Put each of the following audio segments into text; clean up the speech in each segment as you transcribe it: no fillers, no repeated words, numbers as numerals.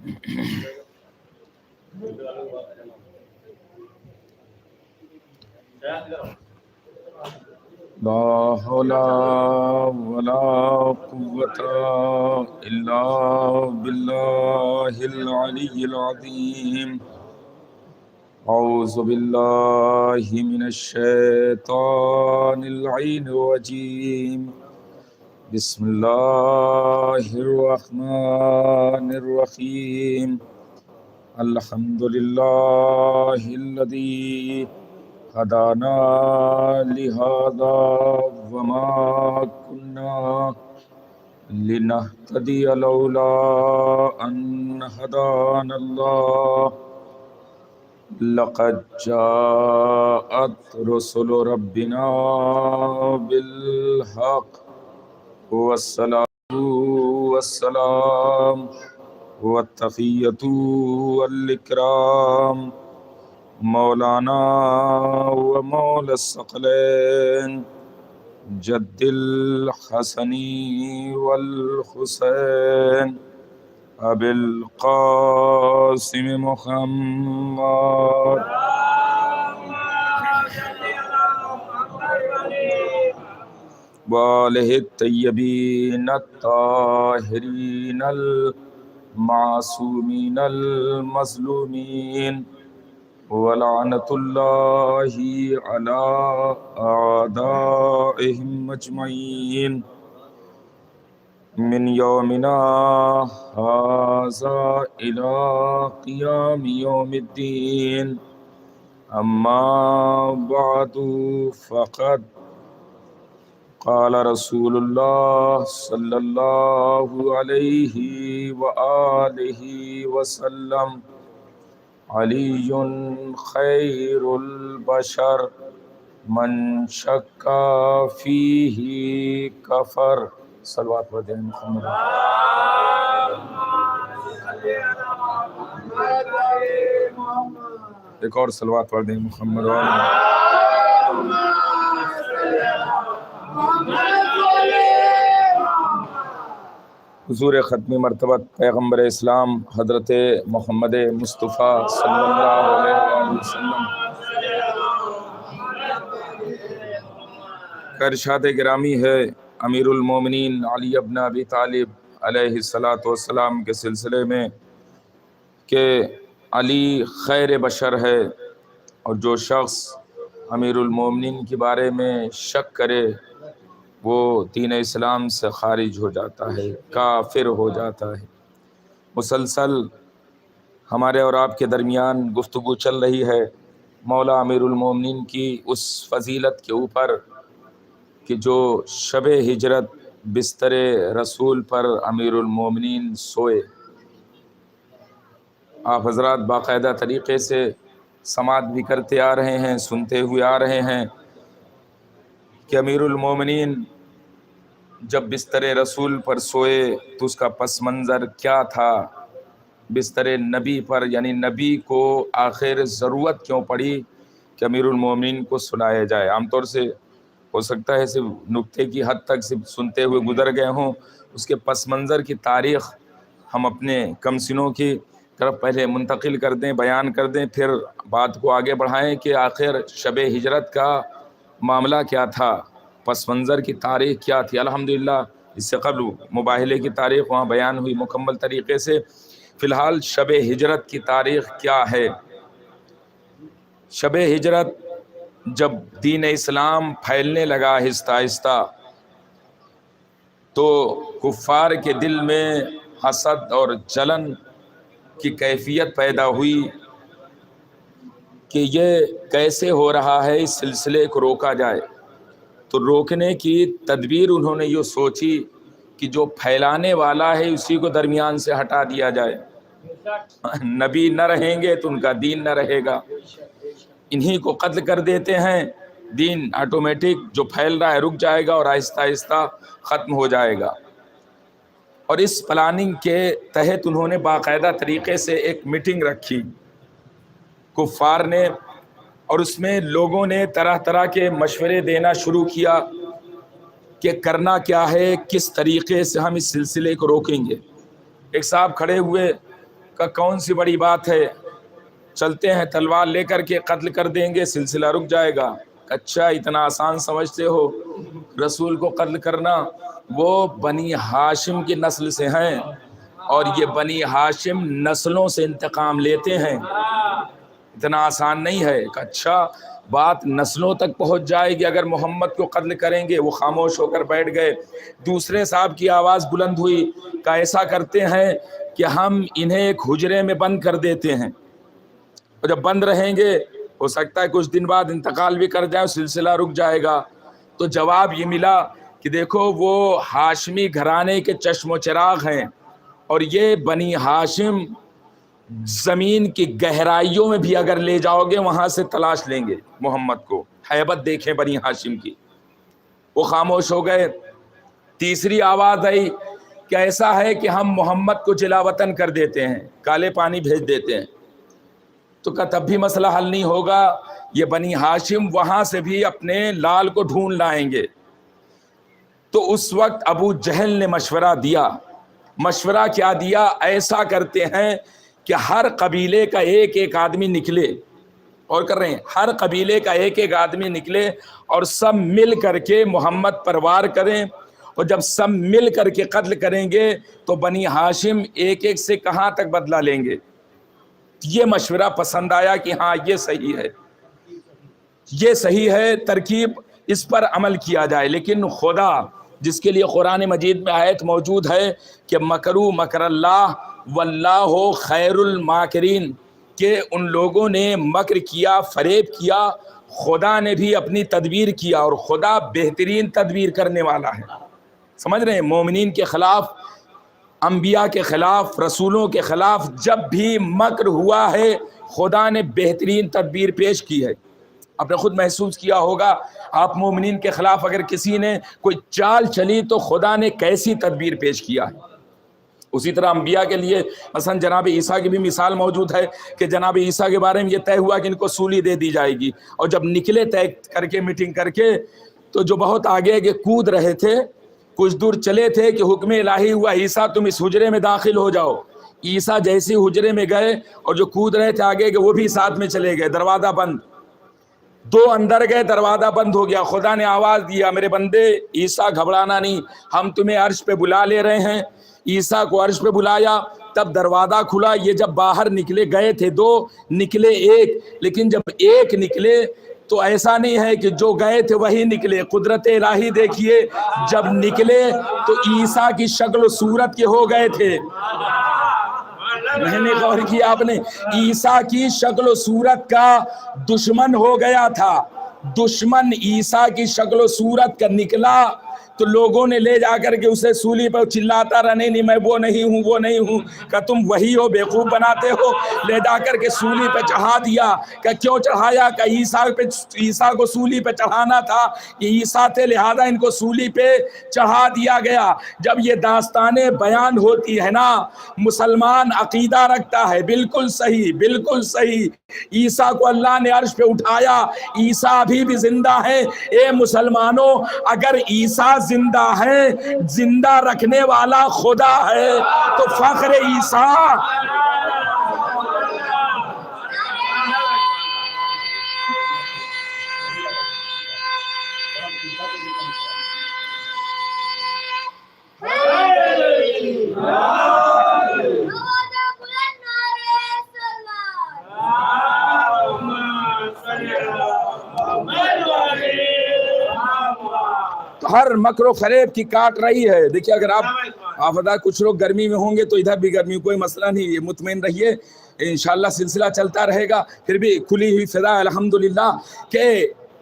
لا حول ولا قوة إلا بالله العلي العظيم. أعوذ بالله من الشيطان اللعين الرجيم. بسم الله الرحمن الرحيم. الحمد لله الذي هدانا لهذا وما كنا لنهتدي لولا أن هدانا الله. لقد جاءت رسل ربنا بالحق والصلاة والسلام والتحية والإكرام مولانا ومولى الثقلين جد الحسن والحسين أبي القاسم محمد وآله الطيبين الطاهرين المعصومين المظلومين ولعنة الله على أعدائهم أجمعين من يومنا هذا إلى قيام يوم الدين. أما بعد فقد قال رسول الله صلى الله عليه وآله وسلم: علي خير البشر من شك فيه كفر. صلوات پڑھتے ہیں محمد. ایک اور صلوات پڑھتے ہیں محمد. حضور ختمی مرتبہ پیغمبر اسلام حضرت محمد مصطفیٰ صلی اللہ علیہ وسلم کا ارشاد گرامی ہے امیر المومنین علی ابن ابی طالب علیہ السلام کے سلسلے میں کہ علی خیر بشر ہے، اور جو شخص امیر المومنین کے بارے میں شک کرے وہ دین اسلام سے خارج ہو جاتا ہے، کافر ہو جاتا ہے. مسلسل ہمارے اور آپ کے درمیان گفتگو چل رہی ہے مولا امیر المومنین کی اس فضیلت کے اوپر کہ جو شب ہجرت بستر رسول پر امیر المومنین سوئے. آپ حضرات باقاعدہ طریقے سے سماعت بھی کرتے آ رہے ہیں، سنتے ہوئے آ رہے ہیں کہ امیر المومنین جب بستر رسول پر سوئے تو اس کا پس منظر کیا تھا. بستر نبی پر یعنی نبی کو آخر ضرورت کیوں پڑی کہ امیر المومنین کو سنایا جائے. عام طور سے ہو سکتا ہے صرف نکتے کی حد تک صرف سنتے ہوئے گزر گئے ہوں، اس کے پس منظر کی تاریخ ہم اپنے کمسنوں کی طرف پہلے منتقل کر دیں، بیان کر دیں، پھر بات کو آگے بڑھائیں کہ آخر شب ہجرت کا معاملہ کیا تھا، پس منظر کی تاریخ کیا تھی. الحمدللہ اس سے قبل مباحلے کی تاریخ وہاں بیان ہوئی مکمل طریقے سے. فی الحال شب ہجرت کی تاریخ کیا ہے؟ شب ہجرت جب دین اسلام پھیلنے لگا آہستہ آہستہ تو کفار کے دل میں حسد اور جلن کی کیفیت پیدا ہوئی کہ یہ کیسے ہو رہا ہے، اس سلسلے کو روکا جائے. تو روکنے کی تدبیر انہوں نے یہ سوچی کہ جو پھیلانے والا ہے اسی کو درمیان سے ہٹا دیا جائے. نبی نہ رہیں گے تو ان کا دین نہ رہے گا، انہی کو قتل کر دیتے ہیں، دین آٹومیٹک جو پھیل رہا ہے رک جائے گا اور آہستہ آہستہ ختم ہو جائے گا. اور اس پلاننگ کے تحت انہوں نے باقاعدہ طریقے سے ایک میٹنگ رکھی کفار نے، اور اس میں لوگوں نے طرح طرح کے مشورے دینا شروع کیا کہ کرنا کیا ہے، کس طریقے سے ہم اس سلسلے کو روکیں گے. ایک صاحب کھڑے ہوئے کا کون سی بڑی بات ہے، چلتے ہیں تلوار لے کر کے قتل کر دیں گے، سلسلہ رک جائے گا۔ اچھا اتنا آسان سمجھتے ہو رسول کو قتل کرنا؟ وہ بنی ہاشم کی نسل سے ہیں اور یہ بنی ہاشم نسلوں سے انتقام لیتے ہیں، اتنا آسان نہیں ہے کہ اچھا بات نسلوں تک پہنچ جائے گی اگر محمد کو قتل کریں گے۔ وہ خاموش ہو کر بیٹھ گئے۔ دوسرے صاحب کی آواز بلند ہوئی کہ ایسا کرتے ہیں کہ ہم انہیں ایک حجرے میں بند کر دیتے ہیں، اور جب بند رہیں گے ہو سکتا ہے کچھ دن بعد انتقال بھی کر جائے، سلسلہ رک جائے گا۔ تو جواب یہ ملا کہ دیکھو وہ ہاشمی گھرانے کے چشم و چراغ ہیں، اور یہ بنی ہاشم زمین کی گہرائیوں میں بھی اگر لے جاؤ گے وہاں سے تلاش لیں گے محمد کو۔ ہیبت دیکھیں بنی ہاشم کی۔ وہ خاموش ہو گئے۔ تیسری آواز آئی کہ ایسا ہے کہ ہم محمد کو جلا وطن کر دیتے ہیں، کالے پانی بھیج دیتے ہیں۔ تو کہا تب بھی مسئلہ حل نہیں ہوگا، یہ بنی ہاشم وہاں سے بھی اپنے لال کو ڈھونڈ لائیں گے۔ تو اس وقت ابو جہل نے مشورہ دیا۔ مشورہ کیا دیا؟ ایسا کرتے ہیں کہ ہر قبیلے کا ایک ایک آدمی نکلے، اور کر رہے ہیں ہر قبیلے کا ایک ایک آدمی نکلے اور سب مل کر کے محمد پر وار کریں، اور جب سب مل کر کے قتل کریں گے تو بنی ہاشم ایک ایک سے کہاں تک بدلہ لیں گے۔ یہ مشورہ پسند آیا کہ ہاں یہ صحیح ہے، یہ صحیح ہے، ترکیب اس پر عمل کیا جائے۔ لیکن خدا جس کے لیے قرآن مجید میں آیت موجود ہے کہ مکروا مکر اللہ واللہ خیر الماکرین، کہ ان لوگوں نے مکر کیا، فریب کیا، خدا نے بھی اپنی تدبیر کیا، اور خدا بہترین تدبیر کرنے والا ہے۔ سمجھ رہے ہیں؟ مومنین کے خلاف، انبیاء کے خلاف، رسولوں کے خلاف جب بھی مکر ہوا ہے خدا نے بہترین تدبیر پیش کی ہے۔ آپ نے خود محسوس کیا ہوگا، آپ مومنین کے خلاف اگر کسی نے کوئی چال چلی تو خدا نے کیسی تدبیر پیش کیا ہے۔ اسی طرح انبیاء کے لیے مثلا جناب عیسیٰ کی بھی مثال موجود ہے کہ جناب عیسیٰ کے بارے میں یہ طے ہوا کہ ان کو سولی دے دی جائے گی، اور جب نکلے طے کر کے میٹنگ کر کے تو جو بہت آگے کے کود رہے تھے، کچھ دور چلے تھے کہ حکم الہی ہوا عیسیٰ تم اس حجرے میں داخل ہو جاؤ۔ عیسیٰ جیسے حجرے میں گئے اور جو کود رہے تھے آگے کے وہ بھی ساتھ میں چلے گئے، دروازہ بند۔ دو اندر گئے، دروازہ بند ہو گیا۔ خدا نے آواز دیا میرے بندے عیسیٰ گھبرانا نہیں، ہم تمہیں عرش پہ بلا لے رہے ہیں۔ عیسیٰ کو عرش پہ بلایا، تب دروازہ کھلا۔ یہ جب باہر نکلے، گئے تھے دو، نکلے ایک، لیکن جب ایک نکلے تو ایسا نہیں ہے کہ جو گئے تھے وہی نکلے۔ قدرت الہی دیکھیے، جب نکلے تو عیسیٰ کی شکل و صورت کے ہو گئے تھے۔ میں نے غور کیا آپ نے، عیسیٰ کی شکل و صورت کا دشمن ہو گیا تھا، دشمن عیسیٰ کی شکل و صورت کا نکلا تو لوگوں نے لے جا کر کے اسے سولی پہ چلاتا رہا، نہیں میں وہ نہیں ہوں، وہ نہیں ہوں۔ کہ تم وہی ہو، بیوقوف بناتے ہو۔ لے جا کر کے سولی پہ چڑھا دیا۔ کہ کیوں چڑھایا؟ کہ عیسیٰ کو سولی پہ چڑھانا تھا، یہ عیسیٰ تھے لہذا ان کو سولی پہ چڑھا دیا گیا۔ جب یہ داستانیں بیان ہوتی ہے نا، مسلمان عقیدہ رکھتا ہے بالکل صحیح، بالکل صحیح، عیسیٰ کو اللہ نے عرش پہ اٹھایا، عیسیٰ ابھی بھی زندہ ہے۔ اے مسلمانوں، اگر عیسیٰ زندہ ہے، زندہ رکھنے والا خدا ہے، تو فخر عیسیٰ۔ ہر مکر و فریب کی کاٹ رہی ہے۔ دیکھیے اگر آپ بتا کچھ لوگ گرمی میں ہوں گے تو ادھر بھی گرمی، کوئی مسئلہ نہیں، یہ مطمئن رہیے، انشاءاللہ سلسلہ چلتا رہے گا۔ پھر بھی کھلی ہوئی فضا الحمدللہ کہ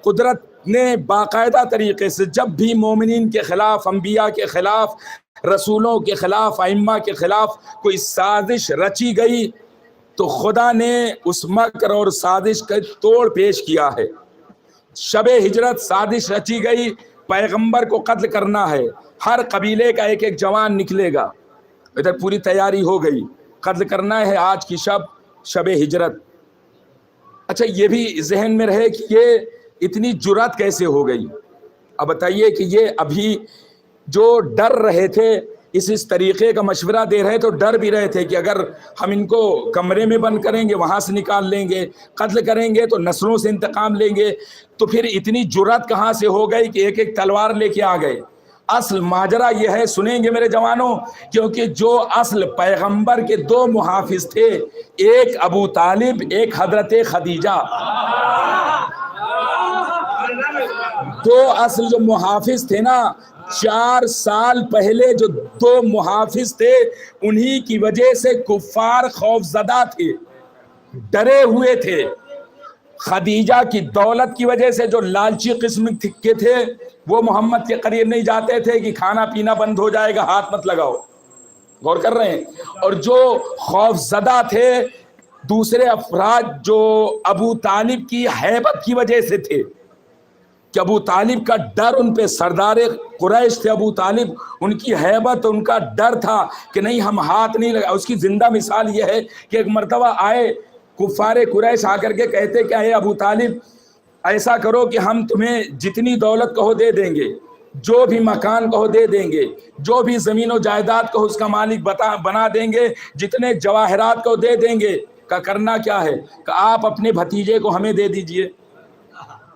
قدرت نے باقاعدہ طریقے سے جب بھی مومنین کے خلاف، انبیاء کے خلاف، رسولوں کے خلاف، ائمہ کے خلاف کوئی سازش رچی گئی تو خدا نے اس مکر اور سازش کا توڑ پیش کیا ہے۔ شب ہجرت سازش رچی گئی، پیغمبر کو قتل کرنا ہے، ہر قبیلے کا ایک ایک جوان نکلے گا، ادھر پوری تیاری ہو گئی، قتل کرنا ہے آج کی شب ہجرت۔ اچھا یہ بھی ذہن میں رہے کہ یہ اتنی جرات کیسے ہو گئی۔ اب بتائیے کہ یہ ابھی جو ڈر رہے تھے اس طریقے کا مشورہ دے رہے تو ڈر بھی رہے تھے کہ اگر ہم ان کو کمرے میں بند کریں گے وہاں سے نکال لیں گے، قتل کریں گے تو نسلوں سے انتقام لیں گے، تو پھر اتنی جرأت کہاں سے ہو گئی کہ ایک ایک تلوار لے کے آ گئے۔ اصل ماجرا یہ ہے، سنیں گے میرے جوانوں، کیونکہ جو اصل پیغمبر کے دو محافظ تھے، ایک ابو طالب، ایک حضرت خدیجہ، دو اصل جو محافظ تھے نا، 4 سال پہلے جو دو محافظ تھے انہی کی وجہ سے کفار خوف زدہ تھے، ڈرے ہوئے تھے۔ خدیجہ کی دولت کی وجہ سے جو لالچی قسم کے تھے وہ محمد کے قریب نہیں جاتے تھے کہ کھانا پینا بند ہو جائے گا، ہاتھ مت لگاؤ، غور کر رہے ہیں۔ اور جو خوف زدہ تھے دوسرے افراد جو ابو طالب کی ہیبت کی وجہ سے تھے، کہ ابو طالب کا ڈر ان پہ، سردار قریش تھے ابو طالب، ان کی ہیبت، ان کا ڈر تھا کہ نہیں ہم ہاتھ نہیں لگا۔ اس کی زندہ مثال یہ ہے کہ ایک مرتبہ آئے کفار قریش آ کر کے کہتے کہ اے ابو طالب ایسا کرو کہ ہم تمہیں جتنی دولت کہو دے دیں گے، جو بھی مکان کہو دے دیں گے، جو بھی زمین و جائیداد کہو اس کا مالک بنا دیں گے، جتنے جواہرات کو دے دیں گے۔ کہ کرنا کیا ہے؟ کہ آپ اپنے بھتیجے کو ہمیں دے دیجئے۔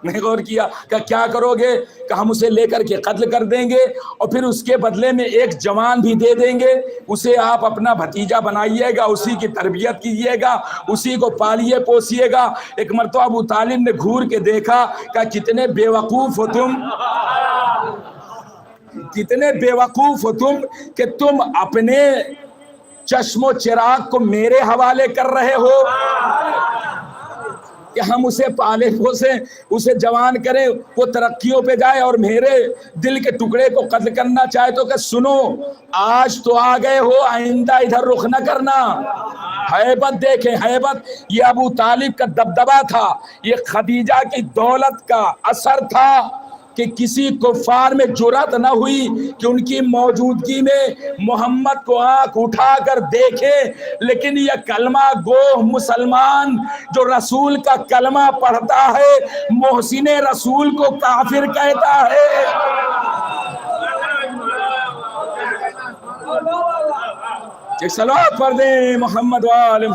نہیں غور کیا کہ کیا کرو گے؟ کہ ہم اسے لے کر کے قتل کر دیں گے اور پھر اس کے بدلے میں ایک جوان بھی دے دیں گے، اسے آپ اپنا بھتیجا بنائیے گا، اسی کی تربیت کیجیے گا، اسی کو پالیے پوسیے گا۔ ایک مرتبہ ابو طالب نے گھور کے دیکھا کہ کتنے بے وقوف ہو تم، کتنے بے وقوف ہو تم کہ تم اپنے چشم و چراغ کو میرے حوالے کر رہے ہو کہ ہم اسے پالے پوسیں، اسے جوان کریں، وہ ترقیوں پہ جائے، اور میرے دل کے ٹکڑے کو قتل کرنا چاہے تو کہ سنو آج تو آ گئے ہو، آئندہ ادھر رخ نہ کرنا۔ ہیبت دیکھیں، ہیبت، یہ ابو طالب کا دبدبہ تھا، یہ خدیجہ کی دولت کا اثر تھا کہ کسی کفار میں جرأت نہ ہوئی کہ ان کی موجودگی میں محمد کو آنکھ اٹھا کر دیکھے۔ لیکن یہ کلمہ گو مسلمان جو رسول کا کلمہ پڑھتا ہے محسن رسول کو کافر کہتا ہے۔ ایک صلوات پڑھ دیں محمد وآل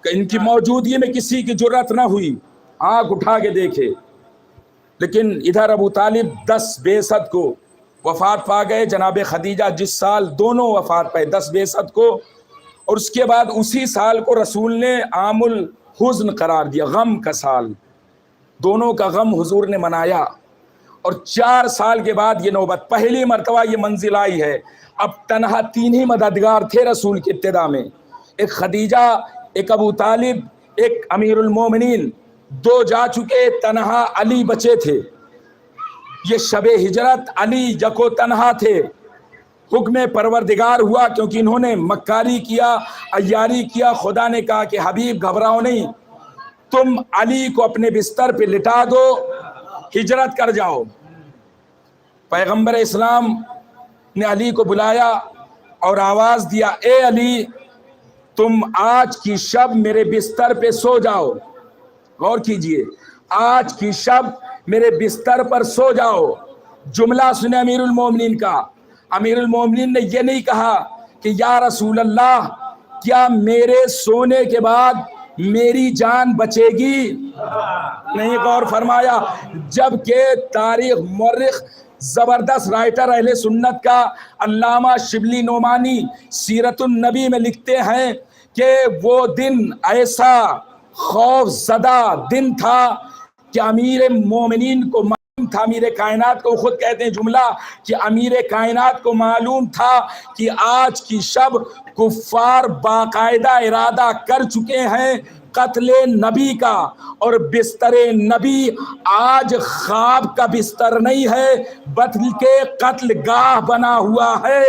کہ ان کی موجودگی میں کسی کی جرأت نہ ہوئی آنکھ اٹھا کے دیکھے۔ لیکن ادھر ابو طالب 10 بعثت کو وفات پا گئے، جناب خدیجہ جس سال دونوں وفات پائے 10 بعثت کو، اور اس کے بعد اسی سال کو رسول نے عام الحزن قرار دیا، غم کا سال، دونوں کا غم حضور نے منایا۔ اور 4 سال کے بعد یہ نوبت، پہلی مرتبہ یہ منزل آئی ہے۔ اب تنہا 3 ہی مددگار تھے رسول کی ابتدا میں، ایک خدیجہ، ایک ابو طالب، ایک امیر المومنین، 2 جا چکے، تنہا علی بچے تھے۔ یہ شب ہجرت علی یکو تنہا تھے، حکم پروردگار ہوا کیونکہ انہوں نے مکاری کیا، عیاری کیا۔ خدا نے کہا کہ حبیب گھبراؤ نہیں، تم علی کو اپنے بستر پہ لٹا دو، ہجرت کر جاؤ۔ پیغمبر اسلام نے علی کو بلایا اور آواز دیا، اے علی تم آج کی شب میرے بستر پہ سو جاؤ۔ غور کیجئے، آج کی شب میرے بستر پر سو جاؤ۔ جملہ سنے امیر المومنین کا، امیر المومنین نے یہ نہیں کہا کہ یا رسول اللہ کیا میرے سونے کے بعد میری جان بچے گی؟ نہیں، غور فرمایا۔ جبکہ تاریخ مورخ زبردست رائٹر اہل سنت کا علامہ شبلی نعمانی سیرت النبی میں لکھتے ہیں کہ وہ دن ایسا خوف زدہ دن تھا کہ امیر مومنین کو معلوم تھا، امیر کائنات کو خود کہتے ہیں جملہ کہ امیر کائنات کو معلوم تھا کہ آج کی شب کفار باقاعدہ ارادہ کر چکے ہیں قتل نبی کا، اور بستر نبی آج خواب کا بستر نہیں ہے بلکہ قتل گاہ بنا ہوا ہے۔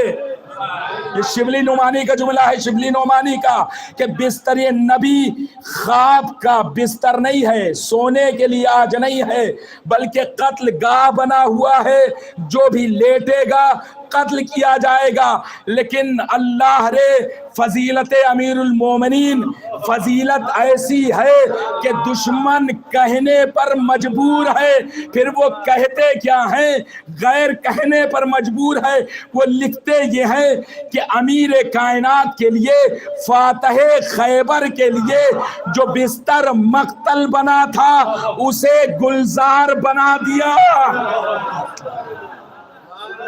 یہ شبلی نعمانی کا جملہ ہے، شبلی نعمانی کا، کہ بستر نبی خواب کا بستر نہیں ہے، سونے کے لیے آج نہیں ہے، بلکہ قتل گاہ بنا ہوا ہے۔ جو بھی لیٹے گا قتل کیا جائے گا، لیکن اللہ رے فضیلت امیر المومنین فضیلت ایسی ہے کہ دشمن کہنے پر مجبور ہے، پھر وہ کہتے کیا ہیں، غیر کہنے پر مجبور ہے، وہ لکھتے یہ ہیں کہ امیر کائنات کے لیے فاتح خیبر کے لیے جو بستر مقتل بنا تھا اسے گلزار بنا دیا۔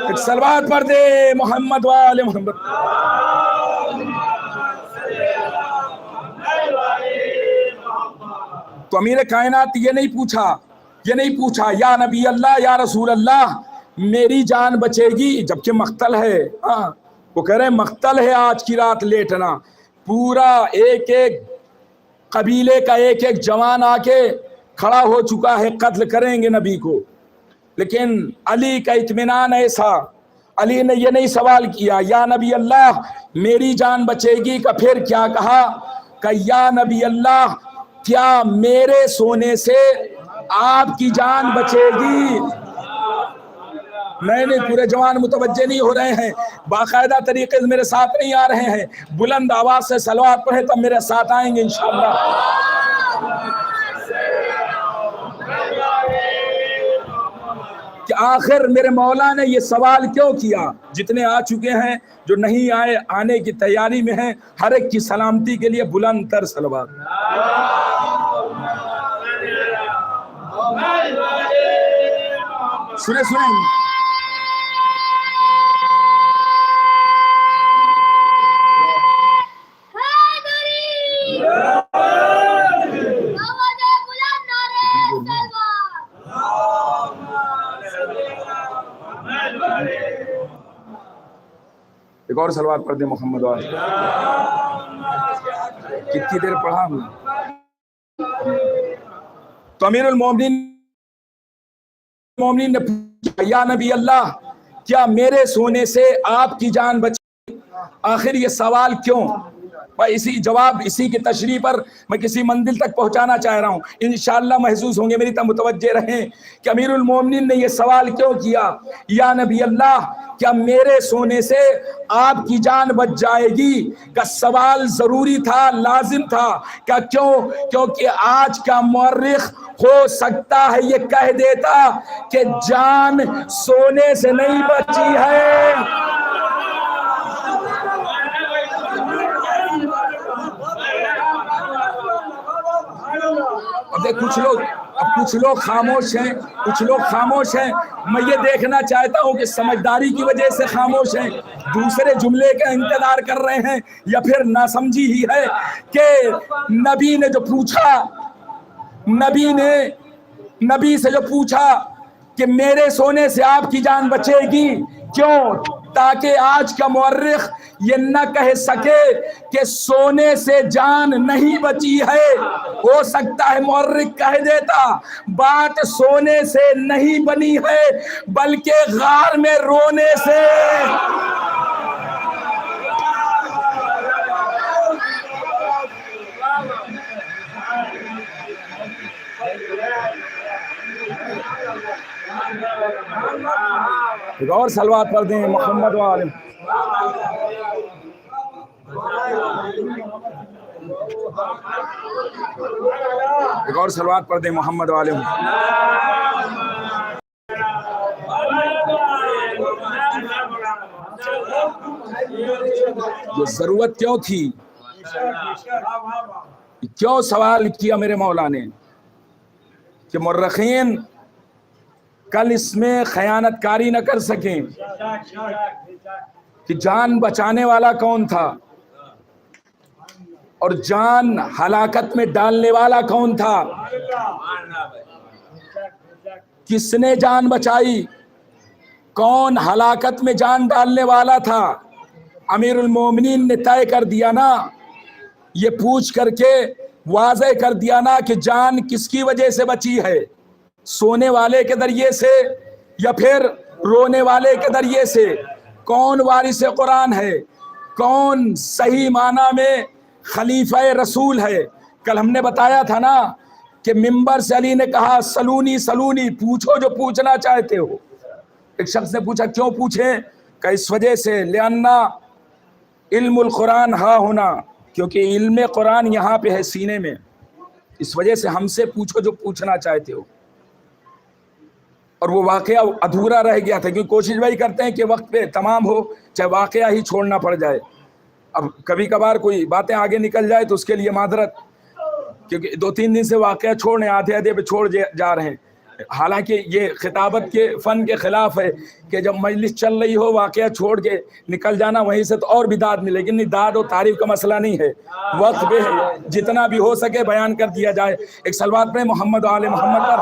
ایک صلوات پڑھ دے محمد وآل محمد۔ تو امیر کائنات یہ نہیں پوچھا یا نبی اللہ یا رسول اللہ میری جان بچے گی، جبکہ مقتل ہے۔ وہ کہہ رہے ہیں مقتل ہے، آج کی رات لیٹنا۔ پورا ایک ایک قبیلے کا ایک ایک جوان آ کے کھڑا ہو چکا ہے، قتل کریں گے نبی کو، لیکن علی کا اطمینان ایسا، علی نے یہ نہیں سوال کیا یا نبی اللہ میری جان بچے گی، کا پھر کیا کہا کہ یا نبی اللہ کیا میرے سونے سے آپ کی جان بچے گی؟ نہیں پورے جوان متوجہ نہیں ہو رہے ہیں، باقاعدہ طریقے سے میرے ساتھ نہیں آ رہے ہیں، بلند آواز سے صلوات پڑھیں تب میرے ساتھ آئیں گے انشاءاللہ۔ کہ آخر میرے مولا نے یہ سوال کیوں کیا؟ جتنے آ چکے ہیں، جو نہیں آئے آنے کی تیاری میں ہیں، ہر ایک کی سلامتی کے لیے بلند تر صلوات۔ سنیں ایک اور صلوات پڑھ دیں محمد وآلہ۔ کتنی دیر پڑھا ہم؟ تو امیر المومنین نے پوچھا یا نبی اللہ کیا میرے سونے سے آپ کی جان بچے؟ آخر یہ سوال کیوں؟ اسی کی تشریح پر میں کسی منزل تک پہنچانا چاہ رہا ہوں، انشاءاللہ محسوس ہوں گے، میری طرف متوجہ رہیں کہ امیر المومنین نے یہ سوال کیوں کیا یا نبی اللہ کیا میرے سونے سے آپ کی جان بچ جائے گی؟ کا سوال ضروری تھا، لازم تھا۔ کہ کیوں؟ کیونکہ آج کا مورخ ہو سکتا ہے یہ کہہ دیتا کہ جان سونے سے نہیں بچی ہے۔ کچھ لوگ خاموش ہیں، میں یہ دیکھنا چاہتا ہوں کہ سمجھداری کی وجہ سے خاموش ہیں، دوسرے جملے کا انتظار کر رہے ہیں، یا پھر ناسمجھی ہی ہے کہ نبی نے جو پوچھا، نبی سے جو پوچھا کہ میرے سونے سے آپ کی جان بچے گی، کیوں؟ تاکہ آج کا مورخ یہ نہ کہہ سکے کہ سونے سے جان نہیں بچی ہے۔ ہو سکتا ہے مورخ کہہ دیتا بات سونے سے نہیں بنی ہے بلکہ غار میں رونے سے۔ ایک اور صلوات پڑھ دیں محمد وآلہ۔ ایک اور صلوات پڑھ دیں محمد وآلہ۔ یہ ضرورت کیوں تھی؟ کیوں سوال کیا میرے مولا نے کہ مورخین کل اس میں خیانت کاری نہ کر سکیں کہ جان بچانے والا کون تھا اور جان ہلاکت میں ڈالنے والا کون تھا، کس نے جان بچائی، کون ہلاکت میں جان ڈالنے والا تھا۔ امیر المومنین نے طے کر دیا نا، یہ پوچھ کر کے واضح کر دیا نا کہ جان کس کی وجہ سے بچی ہے، سونے والے کے ذریعے سے یا پھر رونے والے کے ذریعے سے، کون وارث قرآن ہے، کون صحیح معنی میں خلیفہ رسول ہے۔ کل ہم نے بتایا تھا نا کہ منبر سے علی نے کہا سلونی سلونی، پوچھو جو پوچھنا چاہتے ہو۔ ایک شخص نے پوچھا کیوں پوچھیں؟ کہ اس وجہ سے لأننا علم القرآن ہا ہونا، کیونکہ علم قرآن یہاں پہ ہے سینے میں، اس وجہ سے ہم سے پوچھو جو پوچھنا چاہتے ہو۔ اور وہ واقعہ ادھورا رہ گیا تھا، کیونکہ کوشش وہی کرتے ہیں کہ وقت پہ تمام ہو، چاہے واقعہ ہی چھوڑنا پڑ جائے۔ اب کبھی کبھار کوئی باتیں آگے نکل جائے تو اس کے لیے معذرت، کیونکہ 2-3 دن سے واقعہ چھوڑنے آدھے پہ چھوڑ جا رہے ہیں۔ حالانکہ یہ خطابت کے فن کے خلاف ہے کہ جب مجلس چل رہی ہو واقعہ چھوڑ کے نکل جانا، وہیں سے تو اور بھی داد ملے، لیکن داد و تعریف کا مسئلہ نہیں ہے، وقت پہ جتنا بھی ہو سکے بیان کر دیا جائے۔ ایک صلوات پڑھیں محمد و آل محمد پر۔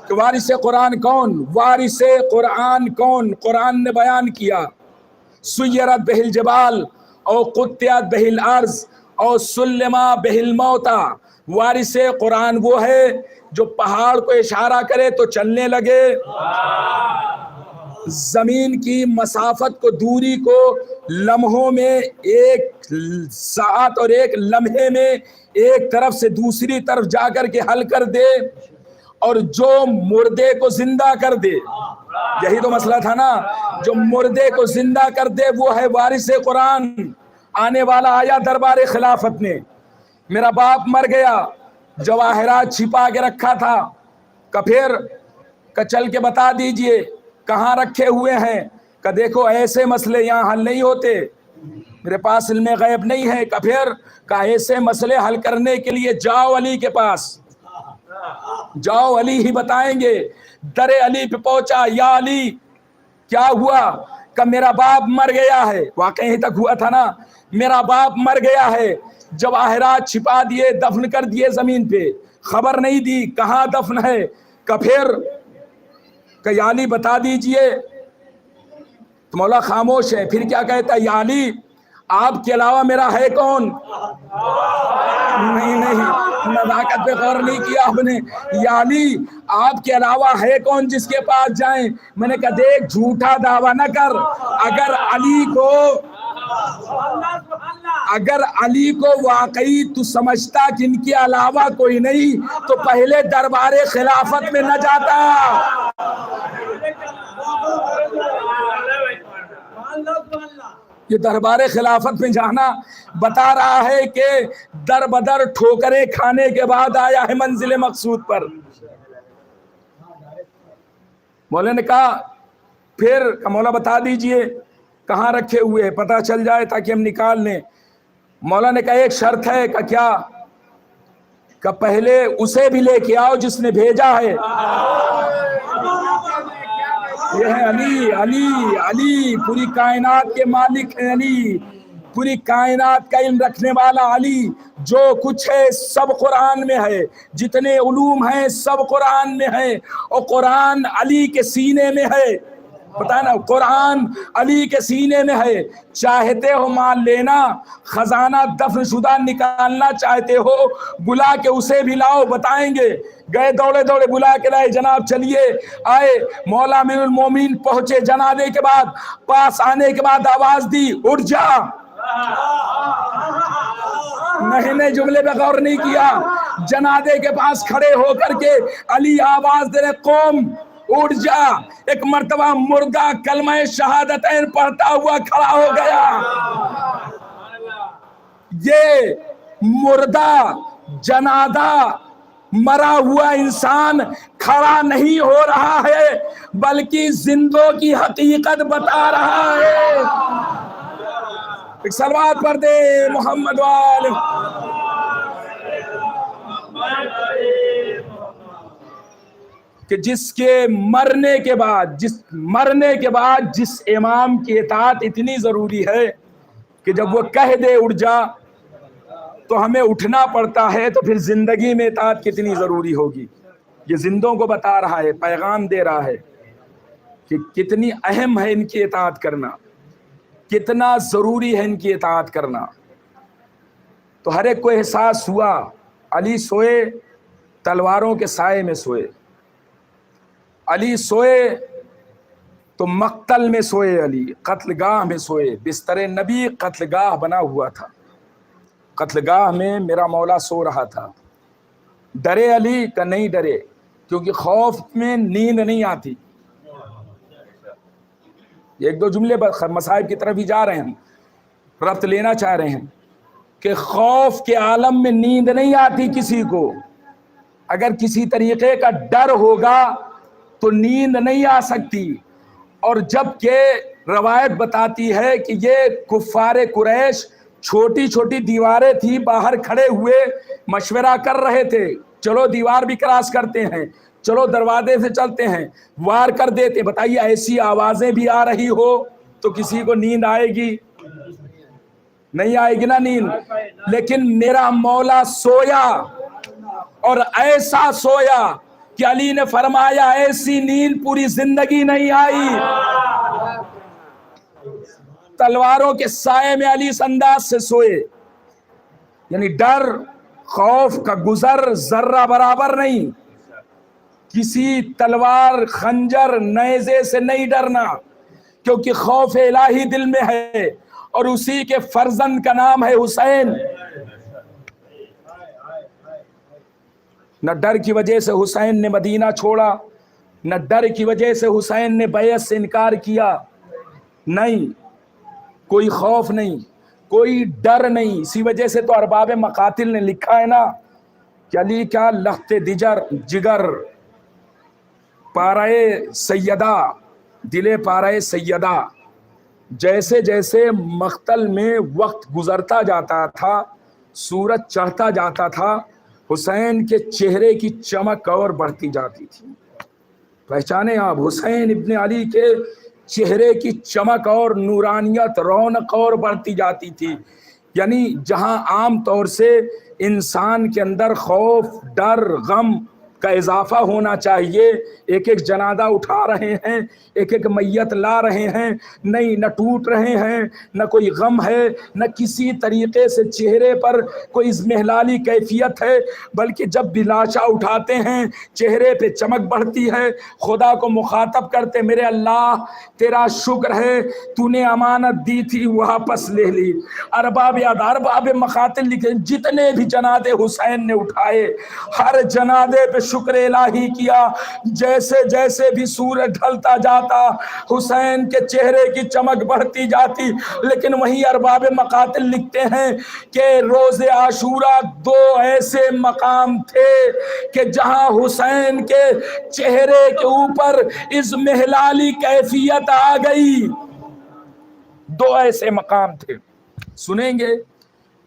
کہ وارث قرآن کون؟ وارث قرآن کون؟ قرآن نے بیان کیا، سیرت بہ الجبال او قطعت بہ الارض او سلما بہ الموتا۔ وارث قرآن وہ ہے جو پہاڑ کو اشارہ کرے تو چلنے لگے، زمین کی مسافت کو، دوری کو لمحوں میں، ایک ساعت اور ایک لمحے میں ایک طرف سے دوسری طرف جا کر کے حل کر دے، اور جو مردے کو زندہ کر دے، یہی تو مسئلہ تھا نا، جو مردے کو زندہ کر دے وہ ہے وارث قرآن۔ آنے والا آیا دربار خلافت میں، میرا باپ مر گیا، جواہرات چھپا کے رکھا تھا، پھر چل کے بتا دیجئے کہاں رکھے ہوئے ہیں، کہ دیکھو ایسے مسئلے یہاں حل نہیں ہوتے، میرے پاس علم غیب نہیں ہے، پھر ایسے مسئلے حل کرنے کے لیے جاؤ علی کے پاس، جاؤ علی ہی بتائیں گے۔ در علی پہ پہنچا، یا علی کیا ہوا؟ کہ میرا باپ مر گیا ہے، واقعی یہیں تک ہوا تھا نا، میرا باپ مر گیا ہے، جواہرات چھپا دیے، دفن کر دیے زمین پہ، خبر نہیں دی کہاں دفن ہے، پھر کہ یا علی بتا دیجئے، تو مولا خاموش ہے، پھر کیا کہتا ہے؟ یا علی آپ کے علاوہ میرا ہے کون؟ نہیں نزاکت پہ غور نہیں کیا آپ نے۔ یا علی آپ کے علاوہ ہے کون جس کے پاس جائیں؟ میں نے کہا دیکھ جھوٹا دعویٰ نہ کر، اگر علی کو واقعی تو سمجھتا کہ ان کے علاوہ کوئی نہیں تو پہلے دربار خلافت میں نہ جاتا۔ یہ دربار خلافت میں جانا بتا رہا ہے کہ در بدر ٹھوکریں کھانے کے بعد آیا ہے منزل مقصود پر۔ مولا نے کہا پھر مولا بتا دیجئے کہاں رکھے ہوئے، پتہ چل جائے تاکہ ہم نکال لیں۔ مولا نے کہا ایک شرط ہے، کہ کیا؟ کہ پہلے اسے بھی لے کے آؤ جس نے بھیجا ہے۔ یہ ہے علی، علی علی پوری کائنات کے مالک ہیں، علی پوری کائنات کا علم رکھنے والا علی، جو کچھ ہے سب قرآن میں ہے، جتنے علوم ہیں سب قرآن میں ہے، اور قرآن علی کے سینے میں ہے، پتہ نا قرآن علی کے سینے میں ہے، چاہتے ہو مان لینا، خزانہ دفن شدہ نکالنا چاہتے ہو بلا کے اسے بھی لاؤ، بتائیں گے۔ گئے دوڑے دوڑے بلا کے لائے، جناب چلیے، آئے، مولا امیر المومنین پہنچے، جنازے کے بعد پاس آنے کے بعد آواز دی اٹھ جا، نہیں جملے پہ غور نہیں کیا، جنازے کے پاس کھڑے ہو کر کے علی آواز دے رہے قوم اٹھ جا، ایک مرتبہ مردہ کلمہ شہادتین پڑھتا ہوا کھڑا ہو گیا۔ یہ مردہ جنازہ مرا ہوا انسان کھڑا نہیں ہو رہا ہے بلکہ زندوں کی حقیقت بتا رہا ہے۔ ایک صلوات پڑھ دے محمد وآلہ۔ کہ جس کے مرنے کے بعد جس امام کی اطاعت اتنی ضروری ہے کہ جب وہ کہہ دے اٹھ جا تو ہمیں اٹھنا پڑتا ہے، تو پھر زندگی میں اطاعت کتنی ضروری ہوگی۔ یہ زندوں کو بتا رہا ہے، پیغام دے رہا ہے کہ کتنی اہم ہے ان کی اطاعت کرنا، کتنا ضروری ہے ان کی اطاعت کرنا۔ تو ہر ایک کو احساس ہوا، علی سوئے تلواروں کے سائے میں سوئے، علی سوئے تو مقتل میں سوئے، علی قتل گاہ میں سوئے، بستر نبی قتل گاہ بنا ہوا تھا، قتل گاہ میں میرا مولا سو رہا تھا۔ ڈرے علی کہ نہیں ڈرے، کیونکہ خوف میں نیند نہیں آتی، ایک دو جملے مصائب کی طرف ہی جا رہے ہیں، ربط لینا چاہ رہے ہیں کہ خوف کے عالم میں نیند نہیں آتی کسی کو. اگر کسی طریقے کا ڈر ہوگا تو نیند نہیں آ سکتی. اور جب کہ روایت بتاتی ہے کہ یہ کفار قریش چھوٹی چھوٹی دیواریں تھی، باہر کھڑے ہوئے مشورہ کر رہے تھے، چلو دیوار بھی کراس کرتے ہیں، چلو دروازے سے چلتے ہیں، وار کر دیتے. بتائیے ایسی آوازیں بھی آ رہی ہو تو کسی کو نیند آئے گی؟ نہیں آئے گی نا نیند. لیکن میرا مولا سویا اور ایسا سویا کہ علی نے فرمایا ایسی نیند پوری زندگی نہیں آئی. تلواروں کے سائے میں علی اس انداز سے سوئے، یعنی ڈر خوف کا گزر ذرہ برابر نہیں. کسی تلوار خنجر نیزے سے نہیں ڈرنا، کیونکہ خوف الہی دل میں ہے اور اسی کے فرزند کا نام ہے حسین. نہ ڈر کی وجہ سے حسین نے مدینہ چھوڑا، نہ ڈر کی وجہ سے حسین نے بیعت سے انکار کیا. نہیں، کوئی خوف نہیں، کوئی ڈر نہیں. اسی وجہ سے تو ارباب مقاتل نے لکھا ہے نا کہ علی کا لخت جگر پارائے سیدہ، دل پارائے سیدہ. جیسے جیسے مقتل میں وقت گزرتا جاتا تھا، سورج چڑھتا جاتا تھا، حسین کے چہرے کی چمک اور بڑھتی جاتی تھی. پہچانے آپ حسین ابن علی کے چہرے کی چمک اور نورانیت، رونق اور بڑھتی جاتی تھی. یعنی جہاں عام طور سے انسان کے اندر خوف، ڈر، غم کا اضافہ ہونا چاہیے، ایک ایک جنازہ اٹھا رہے ہیں، ایک ایک میت لا رہے ہیں، نہیں، نہ ٹوٹ رہے ہیں، نہ کوئی غم ہے، نہ کسی طریقے سے چہرے پر کوئی اضمحلالی کیفیت ہے، بلکہ جب بھی لاشا اٹھاتے ہیں چہرے پہ چمک بڑھتی ہے. خدا کو مخاطب کرتے، میرے اللہ تیرا شکر ہے تو نے امانت دی تھی واپس لے لی. ارباب مقاتل لکھے جتنے بھی جنازے حسین نے اٹھائے، ہر جنازے پہ شکر الہی کیا. جیسے جیسے بھی سورج ڈھلتا جاتا حسین کے چہرے کی چمک بڑھتی جاتی. لیکن وہیں ارباب مقاتل لکھتے ہیں کہ روز عاشورہ دو ایسے مقام تھے کہ جہاں حسین کے چہرے کے اوپر اضمحلالی کیفیت آ گئی. دو ایسے مقام تھے، سنیں گے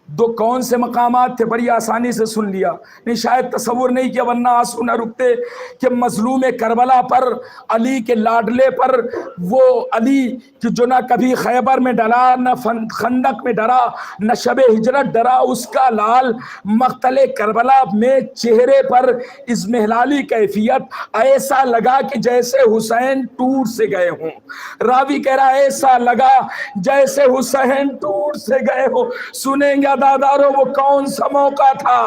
دو کون سے مقامات تھے؟ بڑی آسانی سے سن لیا، نہیں شاید تصور نہیں کیا ورنہ آنسو نہ رکتے کہ مظلوم کربلا پر، علی کے لاڈلے پر، وہ علی کہ جو نہ کبھی خیبر میں ڈرا، نہ خندق میں ڈرا، نہ شب ہجرت ڈرا، اس کا لال مقتل کربلا میں چہرے پر اضمحلالی کیفیت، ایسا لگا کہ جیسے حسین ٹوٹ سے گئے ہوں. راوی کہہ رہا ایسا لگا جیسے حسین ٹوٹ سے گئے ہو. سنیں گے دادارو وہ کون سا موقع تھا؟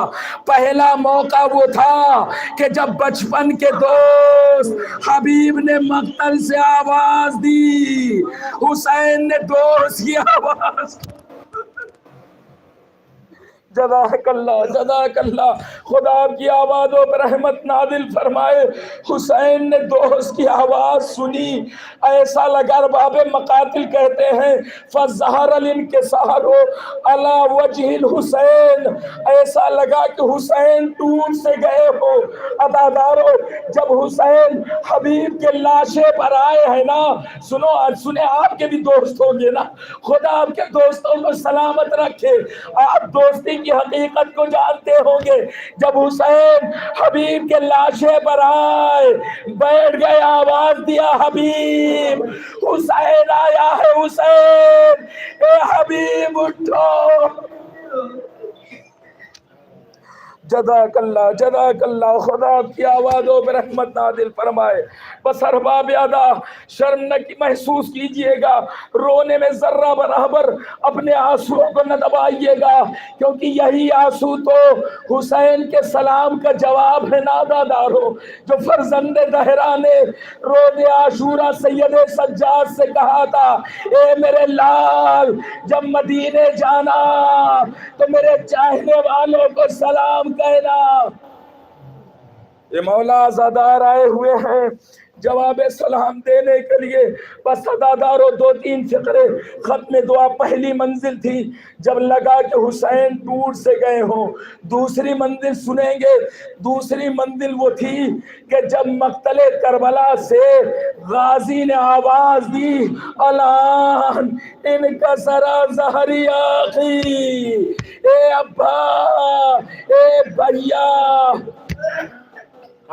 پہلا موقع وہ تھا کہ جب بچپن کے دوست حبیب نے مقتل سے آواز دی، حسین نے دوست کی آواز. جزاک اللہ، جزاک اللہ، خدا آپ کی آوازوں پر رحمت نازل فرمائے. حسین نے دوست کی آواز سنی، ایسا لگا. ارباب مقاتل کہتے ہیں فظہر الانکسار علی وجہ الحسین، ایسا لگا کہ حسین ٹوٹ سے گئے ہو. عزادارو جب حسین حبیب کے لاشے پر آئے ہیں نا، سنیں آپ کے بھی دوست ہوں گے نا، خدا آپ کے دوستوں کو سلامت رکھے، آپ دوستی کی حقیقت کو جانتے ہوں گے. جب حسین حبیب کے لاشے پر آئے، بیٹھ گئے، آواز دیا حبیب، حسین آیا ہے، حسین اے حبیب اٹھو. جزاک اللہ، جزاک اللہ، خدا آپ کی آوازوں پہ رحمت نازل فرمائے. بس ارباب ادا شرم نہ محسوس کیجئے گا، رونے میں ذرہ برابر اپنے آنسوؤں کو نہ دبائیے گا، کیونکہ یہی آنسو تو حسین کے سلام کا جواب ہے. نادادارو جو فرزند زہرا نے روز عاشورہ سید سجاد سے کہا تھا اے میرے لال جب مدینے جانا تو میرے چاہنے والوں کو سلام کہنا. یہ مولا عزادار آئے ہوئے ہیں جواب سلام دینے کے لیے. بس عزاداروں 2-3 فقرے ختم دعا. پہلی منزل تھی جب لگا کہ حسین ٹور سے گئے ہوں. دوسری منزل سنیں گے. دوسری منزل وہ تھی کہ جب مقتل کربلا سے غازی نے آواز دی الان ان کا سرا ظہری آخی، اے ابا اے بھیا.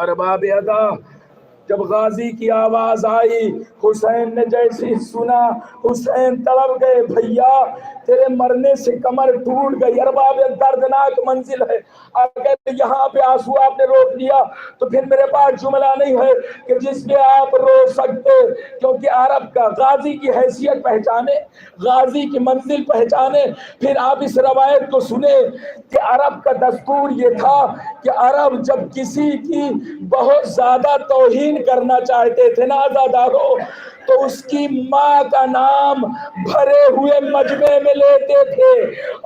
ارباب ادا جب غازی کی آواز آئی، حسین نے جیسی سنا حسین تڑپ گئے. بھیا تیرے مرنے سے کمر ٹوٹ گئی. ارباب دردناک منزل ہے. اگر یہاں پہ آنسو آپ نے روک دیا تو پھر میرے پاس جملہ نہیں ہے کہ جس پہ آپ رو سکتے، کیونکہ عرب کا غازی کی حیثیت پہچانے، غازی کی منزل پہچانے. پھر آپ اس روایت کو سنیں کہ عرب کا دستور یہ تھا کہ عرب جب کسی کی بہت زیادہ توہین کرنا چاہتے تھے نا عزادارو، تو اس کی ماں کا نام بھرے ہوئے مجمع میں لیتے تھے.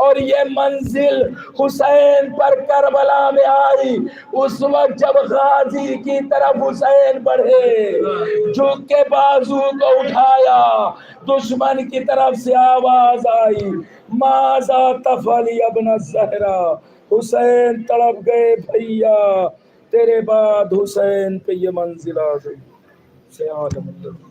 اور یہ منزل حسین پر کربلا میں آئی اس وقت جب غازی کی طرف حسین بڑھے، جھک کے بازو کو اٹھایا، دشمن کی طرف سے آواز آئی ماذا تفعل یا ابن الزہرا. حسین تڑپ گئے بھیا، تیرے بعد حسین پہ یہ منزل آ گئی. سے عالم اللہ.